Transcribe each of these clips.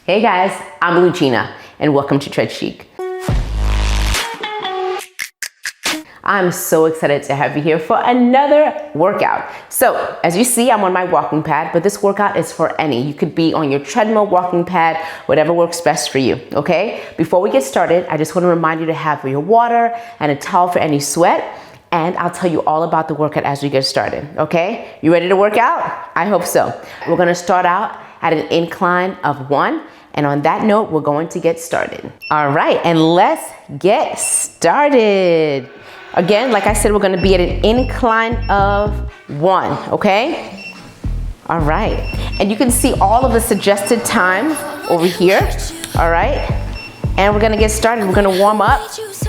Hey guys, I'm Lucina and welcome to Tread Chic. I'm so excited to have you here for another workout. So as you see, I'm on my walking pad, but this workout is for any. You could be on your treadmill, walking pad, whatever works best for you, okay? Before we get started, I just want to remind you to have your water and a towel for any sweat, and I'll tell you all about the workout as we get started, okay? You ready to work out? I hope so. We're gonna start out at an incline of 1, and on that note, we're going to get started. All right, and let's get started. Again, like I said, we're gonna be at an incline of 1, okay? All right, and you can see all of the suggested times over here, all right? And we're gonna get started, we're gonna warm up.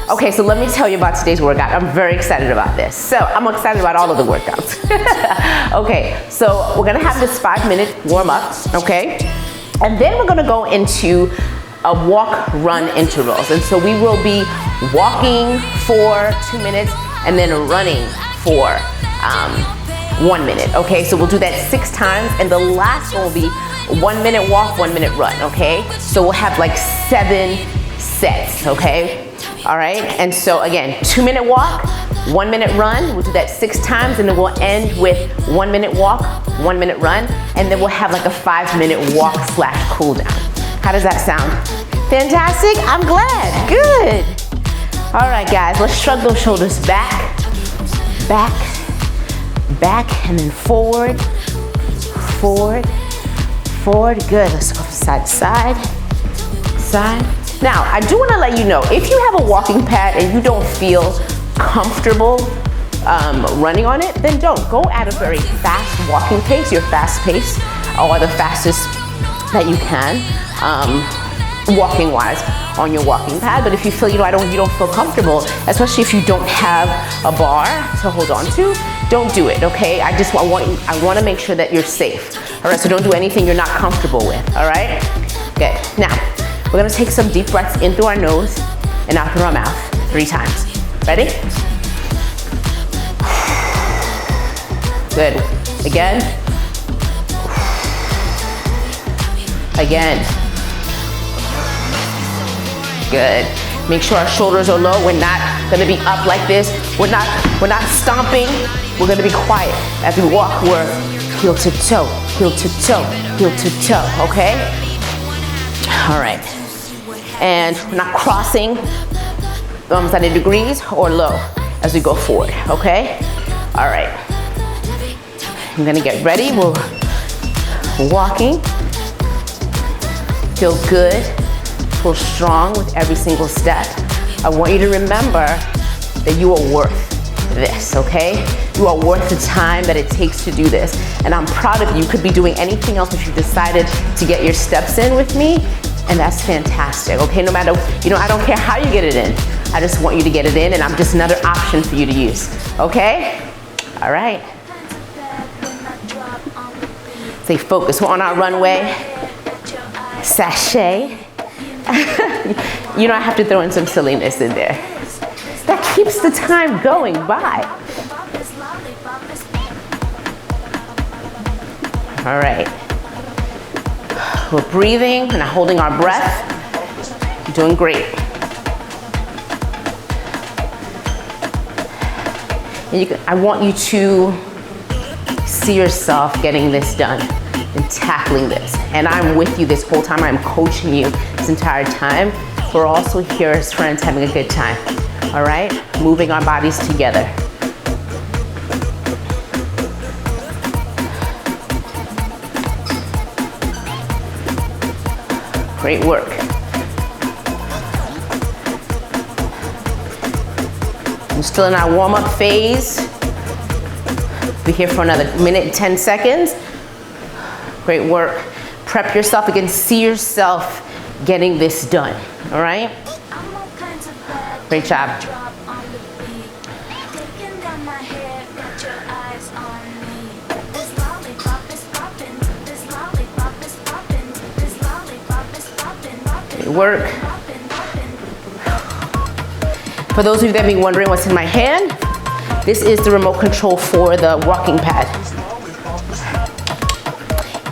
Okay, so let me tell you about today's workout. I'm very excited about this. So I'm excited about all of the workouts. Okay, so we're gonna have this 5-minute warm up, okay? And then we're gonna go into a walk-run intervals. And so we will be walking for 2 minutes and then running for 1 minute, okay? So we'll do that 6 times, and the last one will be 1 minute walk, 1 minute run, okay? So we'll have like 7 sets, okay? All right, and so again, 2 minute walk, 1 minute run. We'll do that 6 times, and then we'll end with 1 minute walk, 1 minute run, and then we'll have like a 5-minute walk / cool down. How does that sound? Fantastic, I'm glad, good. All right guys, let's shrug those shoulders back, back, back, and then forward, forward, forward, good. Let's go from side to side, side. Now, I do want to let you know, if you have a walking pad and you don't feel comfortable running on it, then don't. Go at a very fast walking pace, your fast pace, or the fastest that you can, walking wise on your walking pad. But if you feel, you don't feel comfortable, especially if you don't have a bar to hold on to, don't do it, okay? I want to make sure that you're safe. All right, so don't do anything you're not comfortable with, all right? Okay, now, we're gonna take some deep breaths in through our nose and out through our mouth 3 times. Ready? Good. Again. Again. Good. Make sure our shoulders are low. We're not gonna be up like this. We're not stomping. We're gonna be quiet. As we walk, we're heel to toe, heel to toe, heel to toe, okay? All right. And we're not crossing thumbs 90 degrees or low as we go forward, okay? All right. I'm gonna get ready. We're walking. Feel good, feel strong with every single step. I want you to remember that you are worth this, okay? You are worth the time that it takes to do this. And I'm proud of you. You could be doing anything else, but you decided to get your steps in with me, and that's fantastic, okay? No matter, I don't care how you get it in. I just want you to get it in, and I'm just another option for you to use, okay? All right. Stay focused. We're on our runway. Sashay. I have to throw in some silliness in there. That keeps the time going by. All right. We're breathing and holding our breath. You're doing great. And I want you to see yourself getting this done and tackling this. And I'm with you this whole time. I'm coaching you this entire time. We're also here as friends having a good time. All right? Moving our bodies together. Great work. I'm still in our warm-up phase. Be here for another minute and 10 seconds. Great work. Prep yourself again. See yourself getting this done. All right? Great job. Great work. For those of you that may be wondering what's in my hand, this is the remote control for the walking pad.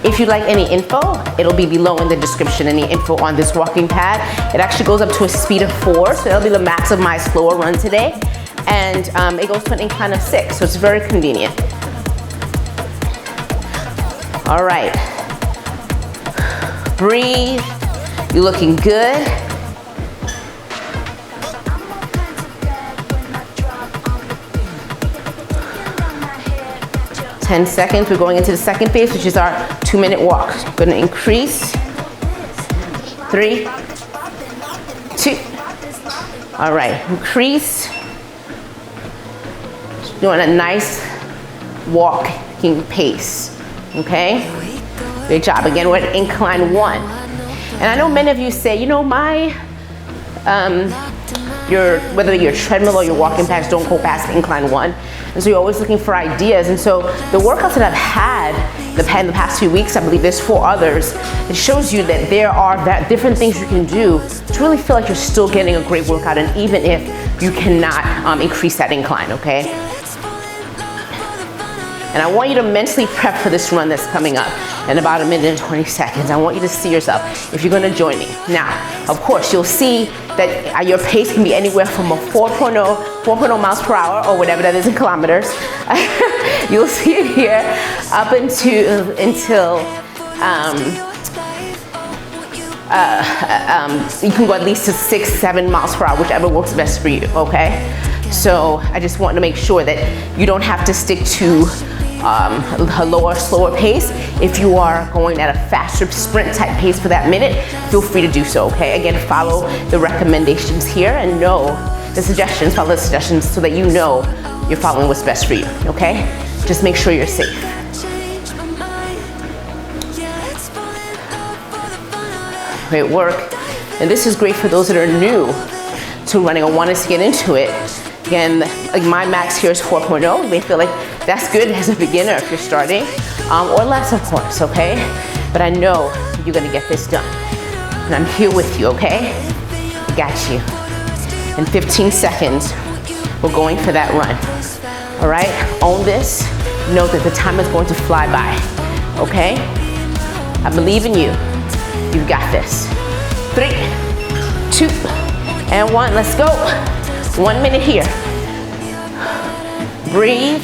If you'd like any info, it'll be below in the description, any info on this walking pad. It actually goes up to a speed of 4, so that'll be the max of my slower run today. And it goes to an incline of 6, so it's very convenient. All right. Breathe. You're looking good. Ten seconds. We're going into the second phase, which is our 2-minute walk. I'm going to increase. 3, 2. All right. Increase. Doing a nice walking pace. Okay. Great job. Again, we're at incline 1. And I know many of you say, you know, whether your treadmill or your walking pads don't go past incline 1. And so you're always looking for ideas. And so the workouts that I've had in the past few weeks, I believe there's 4 others, it shows you that there are different things you can do to really feel like you're still getting a great workout, and even if you cannot increase that incline, okay? And I want you to mentally prep for this run that's coming up in about 1 minute and 20 seconds. I want you to see yourself if you're gonna join me. Now, of course, you'll see that your pace can be anywhere from a 4.0 miles per hour, or whatever that is in kilometers. You'll see it here up until you can go at least to 6-7 miles per hour, whichever works best for you, okay? So I just want to make sure that you don't have to stick to a lower, slower pace. If you are going at a faster sprint type pace for that minute, feel free to do so, okay? Again, follow the recommendations here and follow the suggestions so that you know you're following what's best for you, okay? Just make sure you're safe. Great work. And this is great for those that are new to running or wanting to get into it. Again, like my max here is 4.0. You may feel like that's good as a beginner if you're starting, or less, of course, okay? But I know you're gonna get this done. And I'm here with you, okay? I got you. In 15 seconds, we're going for that run. All right, own this. Know that the time is going to fly by, okay? I believe in you. You've got this. 3, 2, and 1, let's go. 1 minute here. Breathe.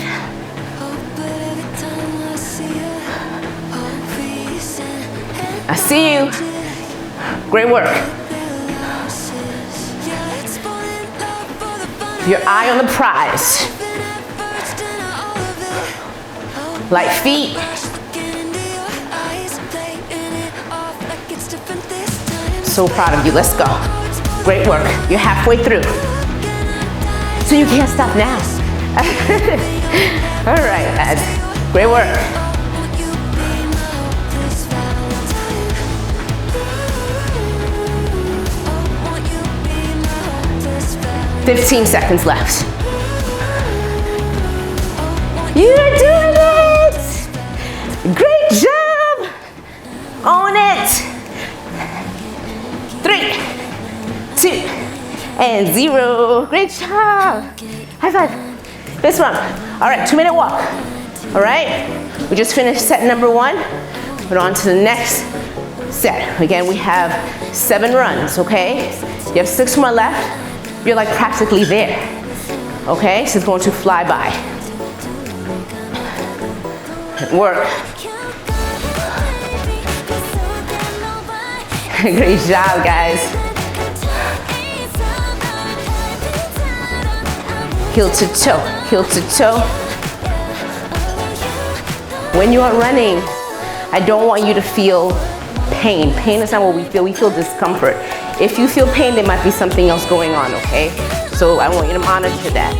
I see you. Great work. Your eye on the prize. Light feet. So proud of you. Let's go. Great work. You're halfway through. So you can't stop now. All right, guys. Great work. "15 seconds left. You're doing it! Great job! Own it! 3, 2, and 0. Great job! High five. This one. All right, 2-minute walk. All right, we just finished set number 1. We're on to the next set. Again, we have 7 runs, okay? You have 6 more left. You're like practically there, okay? So it's going to fly by. Work. Great job, guys. Heel to toe, heel to toe. When you are running, I don't want you to feel pain. Pain is not what we feel. We feel discomfort. If you feel pain, there might be something else going on, okay? So I want you to monitor that.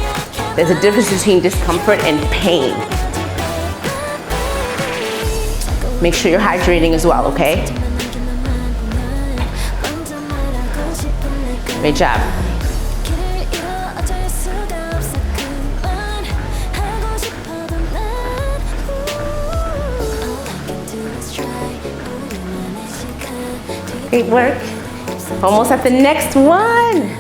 There's a difference between discomfort and pain. Make sure you're hydrating as well, okay? Great job. Great work. Almost at the next one.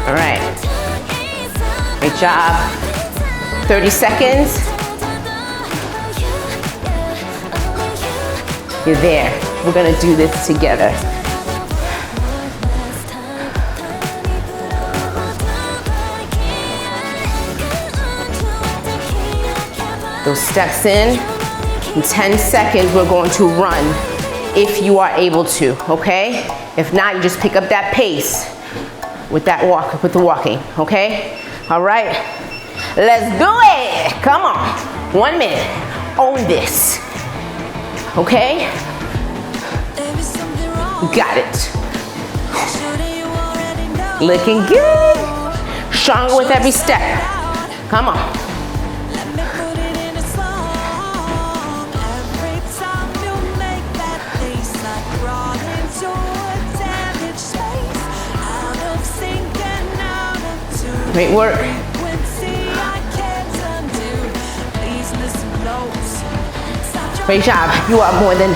All right. Great job. 30 seconds. You're there. We're gonna do this together. Those steps in 10 seconds, we're going to run if you are able to, okay? If not, you just pick up that pace with that walk, with the walking, okay? All right, let's do it. Come on, 1 minute, own this, okay? Got it. Looking good. Stronger with every step. Come on. Great work. Great job. You are more than,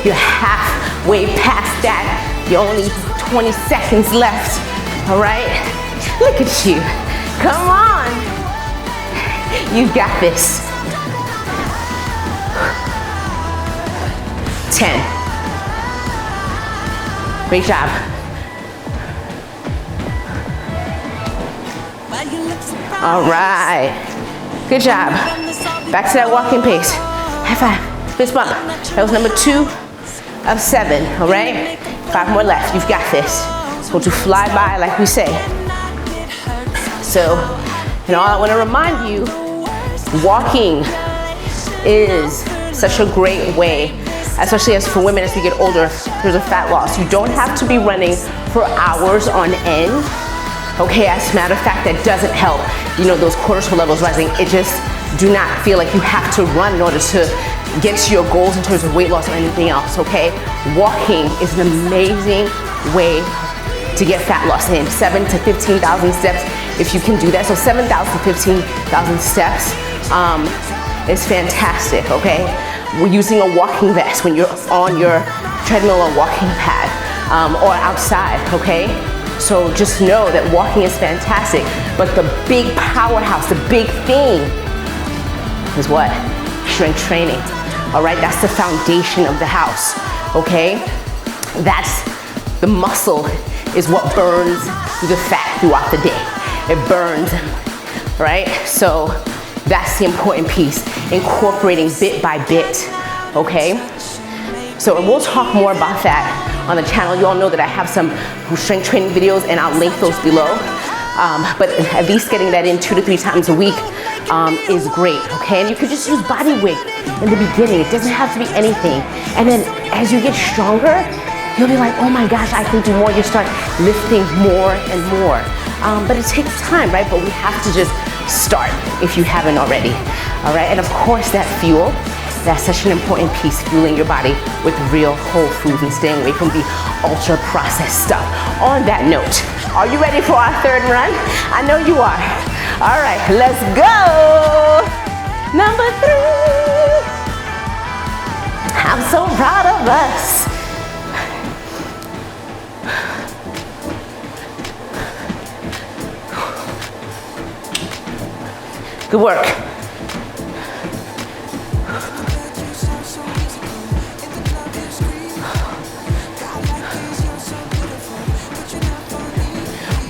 you're halfway past that. You're only 20 seconds left. All right? Look at you. Come on. You got this. 10. Great job. All right. Good job. Back to that walking pace. High five. Fist bump. That was number 2 of 7. All right? 5 more left. You've got this. It's going to fly by, like we say. So, and all I want to remind you, walking is such a great way, especially as for women as we get older, there's a fat loss. You don't have to be running for hours on end. Okay, as a matter of fact, that doesn't help. You know, those cortisol levels rising, it just do not feel like you have to run in order to get to your goals in terms of weight loss or anything else, okay? Walking is an amazing way to get fat loss in. 7,000 to 15,000 steps, if you can do that. So 7,000 to 15,000 steps is fantastic, okay? We're using a walking vest when you're on your treadmill or walking pad or outside, okay? So just know that walking is fantastic, but the big powerhouse, the big thing is what? Strength training. All right, that's the foundation of the house, okay? That's the muscle is what burns the fat throughout the day. It burns, right? So that's the important piece, incorporating bit by bit, okay? So and we'll talk more about that on the channel. You all know that I have some strength training videos and I'll link those below. But at least getting that in 2 to 3 times a week is great, okay? And you could just use body weight in the beginning. It doesn't have to be anything. And then as you get stronger, you'll be like, oh my gosh, I can do more. You start lifting more and more. But it takes time, right? But we have to just start if you haven't already, all right? And of course that fuel, that's such an important piece, fueling your body with real whole foods and staying away from the ultra processed stuff. On that note, are you ready for our 3rd run? I know you are. All right, let's go. Number 3. I'm so proud of us. Good work.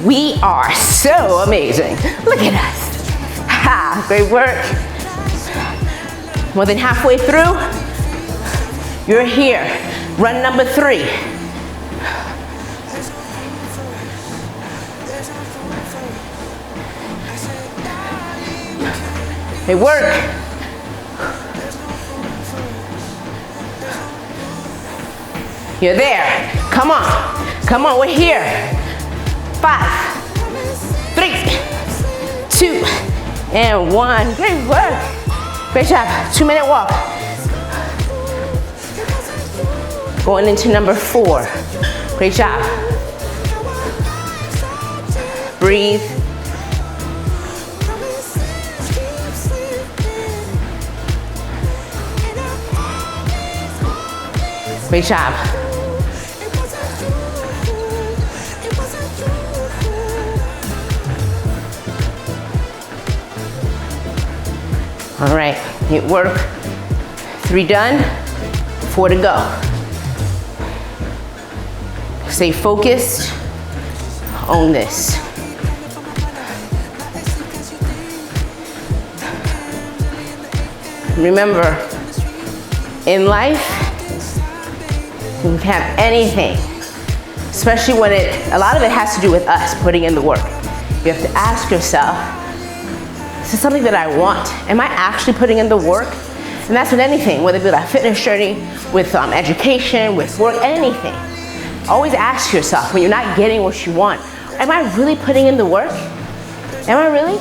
We are so amazing. Look at us. Ha, great work. More than halfway through. You're here. Run number 3. Hey, work. You're there. Come on. Come on, we're here. 5, 3, 2, and 1. Great work. Great job. 2-minute walk. Going into number 4. Great job. Breathe. Great job. All right, hit work. 3 done, 4 to go. Stay focused, own this. Remember, in life, you can have anything, especially when a lot of it has to do with us putting in the work. You have to ask yourself, is this something that I want? Am I actually putting in the work? And that's with anything, whether it be a fitness journey, with education, with work, anything. Always ask yourself when you're not getting what you want, am I really putting in the work? Am I really?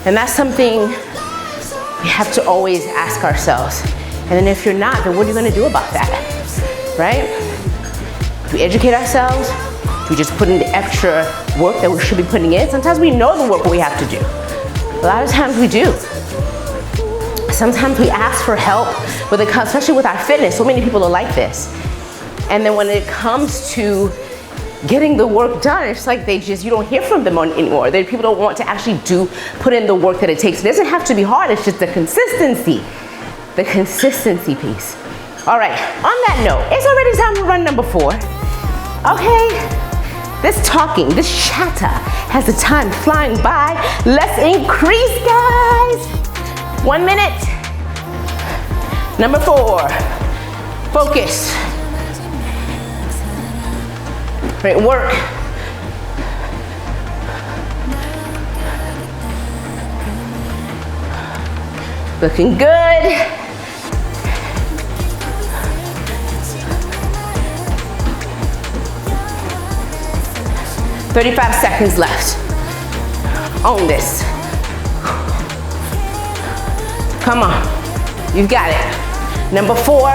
And that's something we have to always ask ourselves. And then if you're not, then what are you gonna do about that, right? Do we educate ourselves? Do we just put in the extra work that we should be putting in? Sometimes we know the work that we have to do. A lot of times we do. Sometimes we ask for help, especially with our fitness. So many people are like this. And then when it comes to getting the work done, it's like you don't hear from them anymore. People don't want to actually put in the work that it takes. It doesn't have to be hard, it's just the consistency piece. All right, on that note, it's already time to run number 4. Okay, this talking, this chatter has the time flying by. Let's increase, guys. 1 minute. Number 4, focus. Great work. Looking good. "35 seconds left. Own this. Come on, you've got it. Number 4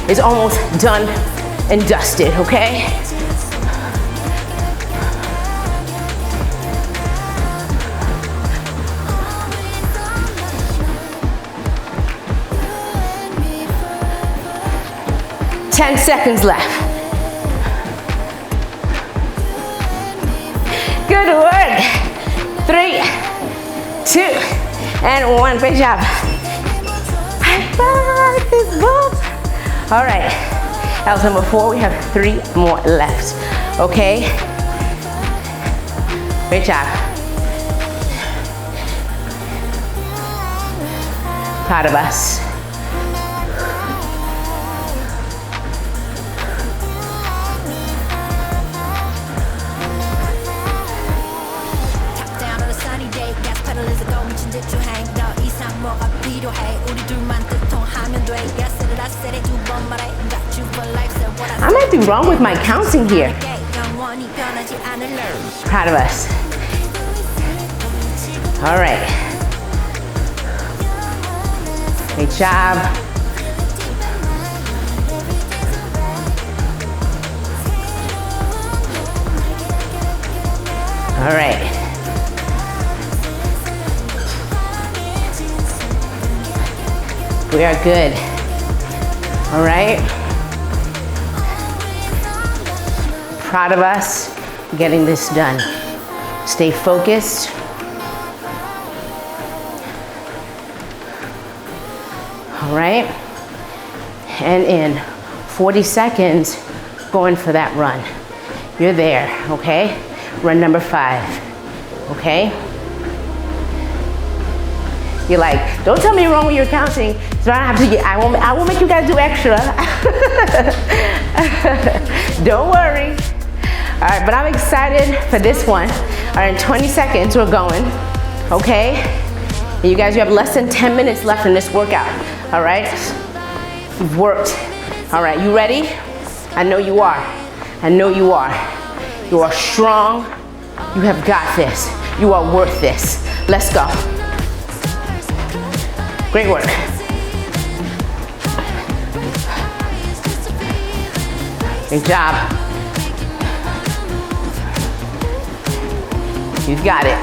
is almost done and dusted, okay? "10 seconds left. Good work. 3, 2, and 1. Great job. High five this book. All right, that was number 4. We have 3 more left, okay? Great job. Proud of us. I might be wrong with my counting here. Proud of us. All right. Great job. All right. We are good. All right. Proud of us getting this done. Stay focused. All right. And in 40 seconds, going for that run. You're there, okay? Run number 5, okay? You're like, don't tell me you're wrong with your counting, so I won't make you guys do extra. Don't worry. All right, but I'm excited for this one. All right, in 20 seconds, we're going, okay? And you guys, you have less than 10 minutes left in this workout, all right? You've worked. All right, you ready? I know you are. I know you are. You are strong. You have got this. You are worth this. Let's go. Great work. Good job. You've got it.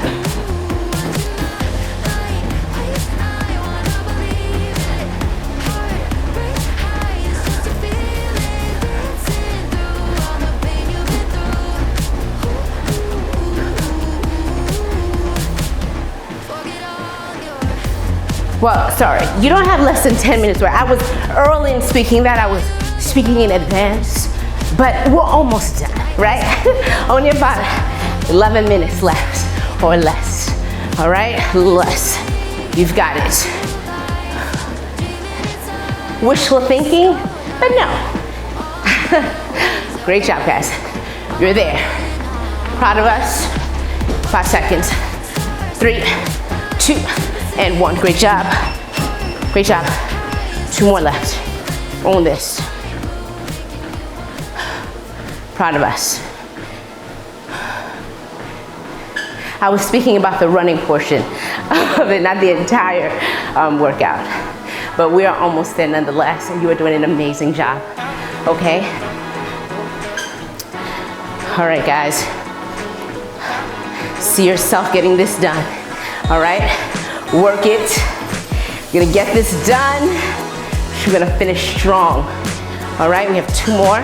Well, sorry, you don't have less than 10 minutes, right? I was early in speaking that, I was speaking in advance, but we're almost done, right? Only about 11 minutes left or less, all right? Less. You've got it. Wishful thinking, but no. Great job, guys. You're there. Proud of us. 5 seconds. 3, 2, and 1. Great job. Great job. 2 more left. Own this. Proud of us. I was speaking about the running portion of it, not the entire workout. But we are almost there nonetheless, and you are doing an amazing job. Okay? All right, guys. See yourself getting this done. All right? Work it. You're gonna get this done. You're gonna finish strong. All right, we have 2 more.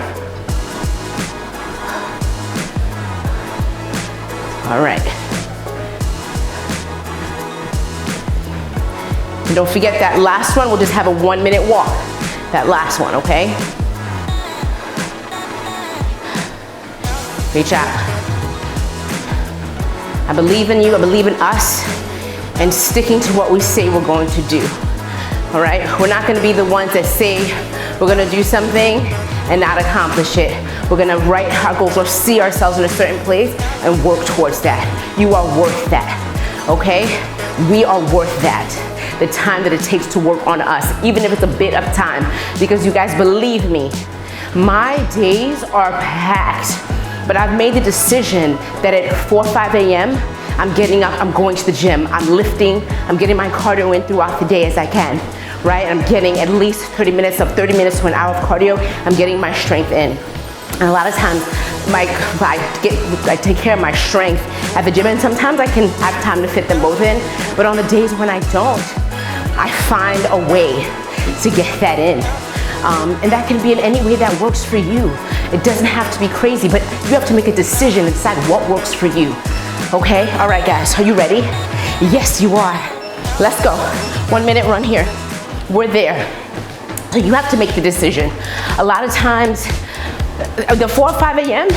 All right. And don't forget that last one, we'll just have a 1-minute walk. That last one, okay? Great job. I believe in you, I believe in us, and sticking to what we say we're going to do. All right? We're not gonna be the ones that say we're gonna do something and not accomplish it. We're gonna write our goals or see ourselves in a certain place and work towards that. You are worth that, okay? We are worth that. The time that it takes to work on us, even if it's a bit of time, because you guys, believe me, my days are packed, but I've made the decision that at 4 or 5 a.m., I'm getting up, I'm going to the gym, I'm lifting, I'm getting my cardio in throughout the day as I can, right? I'm getting at least 30 minutes to an hour of cardio, I'm getting my strength in. And a lot of times, I take care of my strength at the gym, and sometimes I can have time to fit them both in, but on the days when I don't, I find a way to get that in. And that can be in any way that works for you. It doesn't have to be crazy, but you have to make a decision and decide what works for you. Okay? All right, guys, are you ready? Yes, you are. Let's go. 1-minute run here. We're there. So you have to make the decision. A lot of times, the 4 or 5 a.m.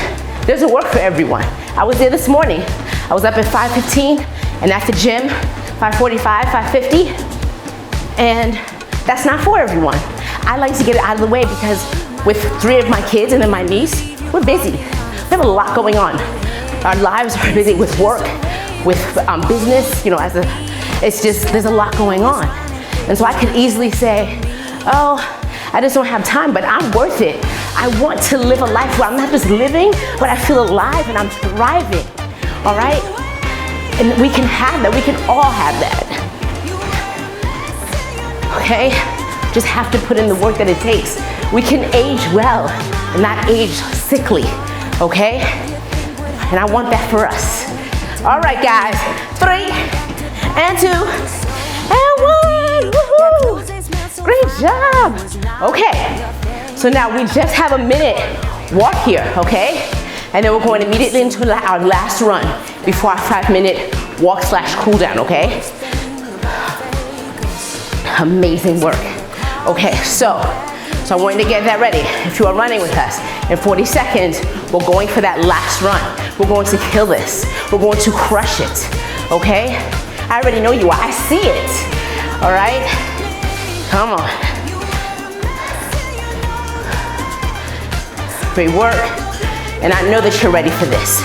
doesn't work for everyone. I was there this morning. I was up at 5:15 and at the gym, 5:45, 5:50. And that's not for everyone. I like to get it out of the way because with 3 of my kids and then my niece, we're busy. We have a lot going on. Our lives are busy with work, with business, you know, it's just, there's a lot going on. And so I could easily say, oh, I just don't have time, but I'm worth it. I want to live a life where I'm not just living, but I feel alive and I'm thriving, all right? And we can have that, we can all have that. Okay? Just have to put in the work that it takes. We can age well and not age sickly, okay? And I want that for us. All right, guys. 3 and 2 and 1. Woohoo! Great job. Okay, so now we just have a minute walk here, okay? And then we're going immediately into our last run before our 5-minute walk/cool down, okay? Amazing work. Okay, so I want you to get that ready. If you are running with us, in 40 seconds, we're going for that last run. We're going to kill this. We're going to crush it, okay? I already know you are. I see it, all right? Come on. Great work. And I know that you're ready for this.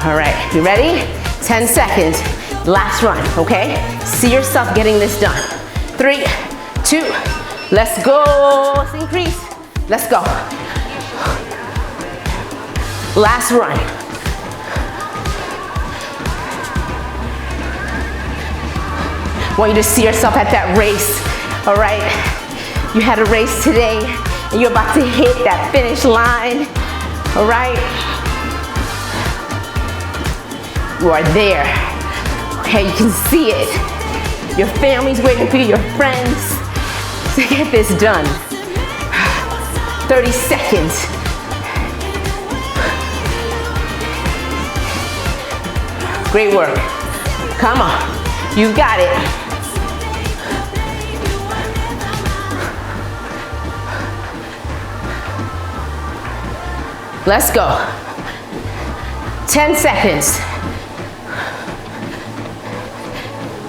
All right, you ready? 10 seconds, last run, okay? See yourself getting this done. 3, 2, let's go. Let's increase. Let's go. Last run. I want you to see yourself at that race, all right? You had a race today, and you're about to hit that finish line, all right? You are there, okay? You can see it. Your family's waiting for you, your friends, to get this done. 30 seconds. Great work. Come on, you got it. Let's go. 10 seconds.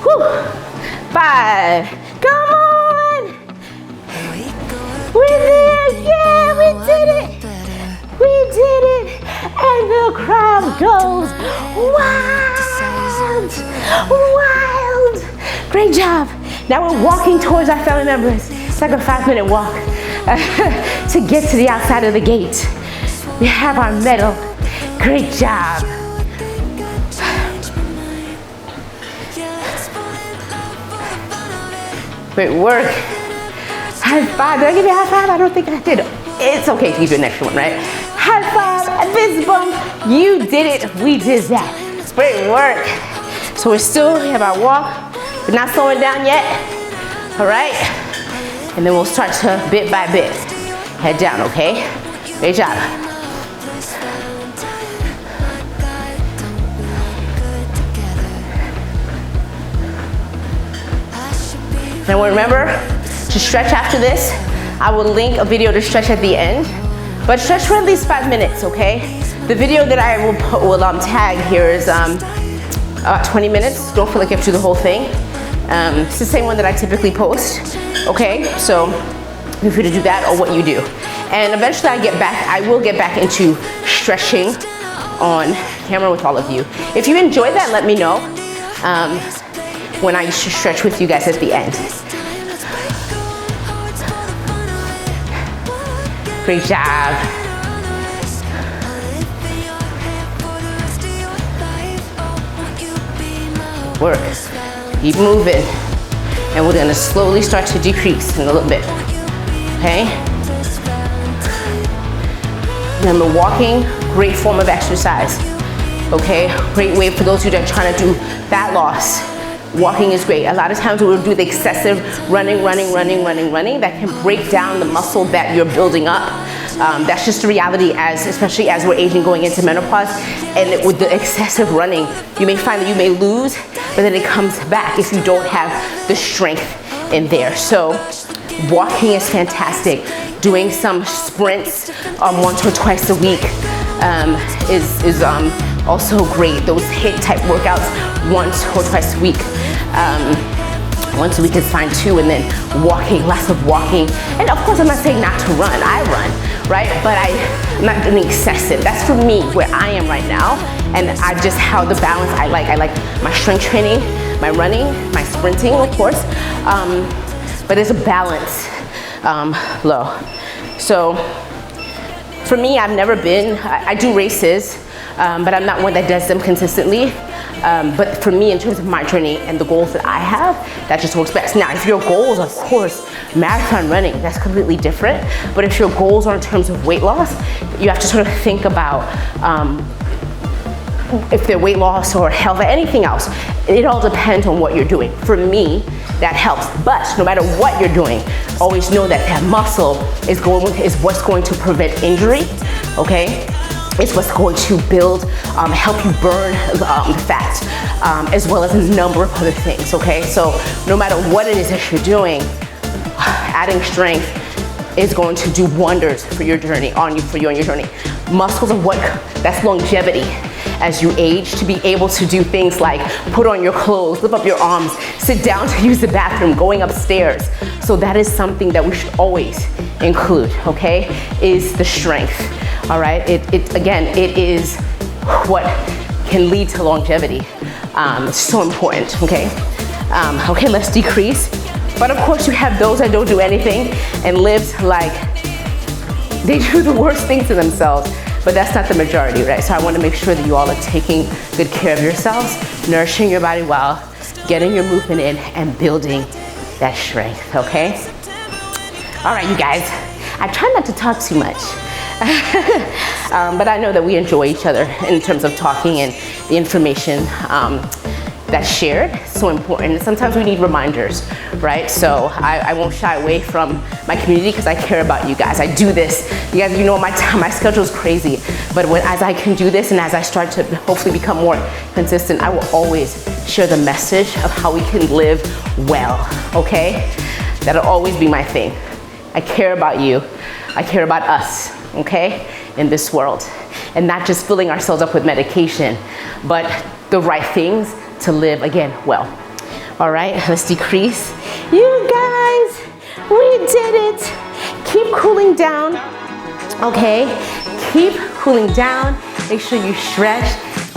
Whew. 5. Come on. We did it. Yeah, we did it. We did it. And the crowd goes wild. Wild. Great job. Now we're walking towards our family members. It's like a 5-minute walk to get to the outside of the gate. We have our medal. Great job. Great work. High five. Did I give you a high five? I don't think I did. It's okay to give you an extra one, right? High five, fist bump. You did it. We did that. Great work. So we have our walk. We're not slowing down yet. All right. And then we'll start to bit by bit. Head down, okay? Great job. Now remember to stretch after this. I will link a video to stretch at the end, but stretch for at least 5 minutes, okay? The video that I will tag here is about 20 minutes. Don't feel like you have to do the whole thing. It's the same one that I typically post, okay? So feel free to do that or what you do. And eventually I will get back into stretching on camera with all of you. If you enjoy that, let me know. When I used to stretch with you guys at the end. Great job. Work. Keep moving. And we're gonna slowly start to decrease in a little bit. Okay? Remember, walking, great form of exercise. Okay? Great way for those of you that are trying to do fat loss. Walking is great. A lot of times we'll do the excessive running, that can break down the muscle that you're building up. That's just the reality, especially as we're aging, going into menopause. And with the excessive running, you may find that you may lose, but then it comes back if you don't have the strength in there. So walking is fantastic. Doing some sprints once or twice a week is also great. Those HIIT type workouts once or twice a week. Once a week is fine too, and then walking, lots of walking. And of course, I'm not saying not to run, I run, right? But I'm not doing excessive. That's for me, where I am right now. And I just how the balance I like. I like my strength training, my running, my sprinting, of course. But there's a balance, low. So for me, I've never been, I do races, but I'm not one that does them consistently. But for me, in terms of my journey and the goals that I have, that just works best. Now, if your goals, of course, marathon running, that's completely different. But if your goals are in terms of weight loss, you have to sort of think about if they're weight loss or health or anything else. It all depends on what you're doing. For me, that helps. But no matter what you're doing, always know that that muscle is what's going to prevent injury, okay? It's what's going to build, help you burn fat, as well as a number of other things, okay? So no matter what it is that you're doing, adding strength is going to do wonders for your journey, on your journey. Muscles are that's longevity. As you age, to be able to do things like put on your clothes, lift up your arms, sit down to use the bathroom, going upstairs. So that is something that we should always include, okay? Is the strength, all right? Again, it is what can lead to longevity. It's so important, okay? Okay, let's decrease. But of course, you have those that don't do anything and live like they do the worst things to themselves. But that's not the majority, right? So I want to make sure that you all are taking good care of yourselves, nourishing your body well, getting your movement in, and building that strength, okay? All right, you guys, I try not to talk too much, but I know that we enjoy each other in terms of talking and the information that's shared, so important. Sometimes we need reminders, right? So I won't shy away from my community because I care about you guys. I do this. You guys, you know my schedule is crazy, but as I can do this and as I start to hopefully become more consistent, I will always share the message of how we can live well, okay? That'll always be my thing. I care about you. I care about us, okay, in this world. And not just filling ourselves up with medication, but the right things to live, again, well. All right, let's decrease. You guys, we did it. Keep cooling down, okay? Keep cooling down. Make sure you stretch.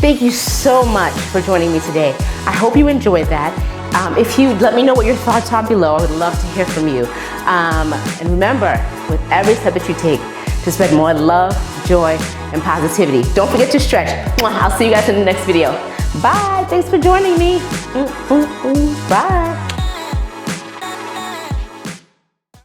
Thank you so much for joining me today. I hope you enjoyed that. If you let me know what your thoughts are below, I would love to hear from you. And remember, with every step that you take, to spread more love, joy, and positivity. Don't forget to stretch. I'll see you guys in the next video. Bye. Thanks for joining me.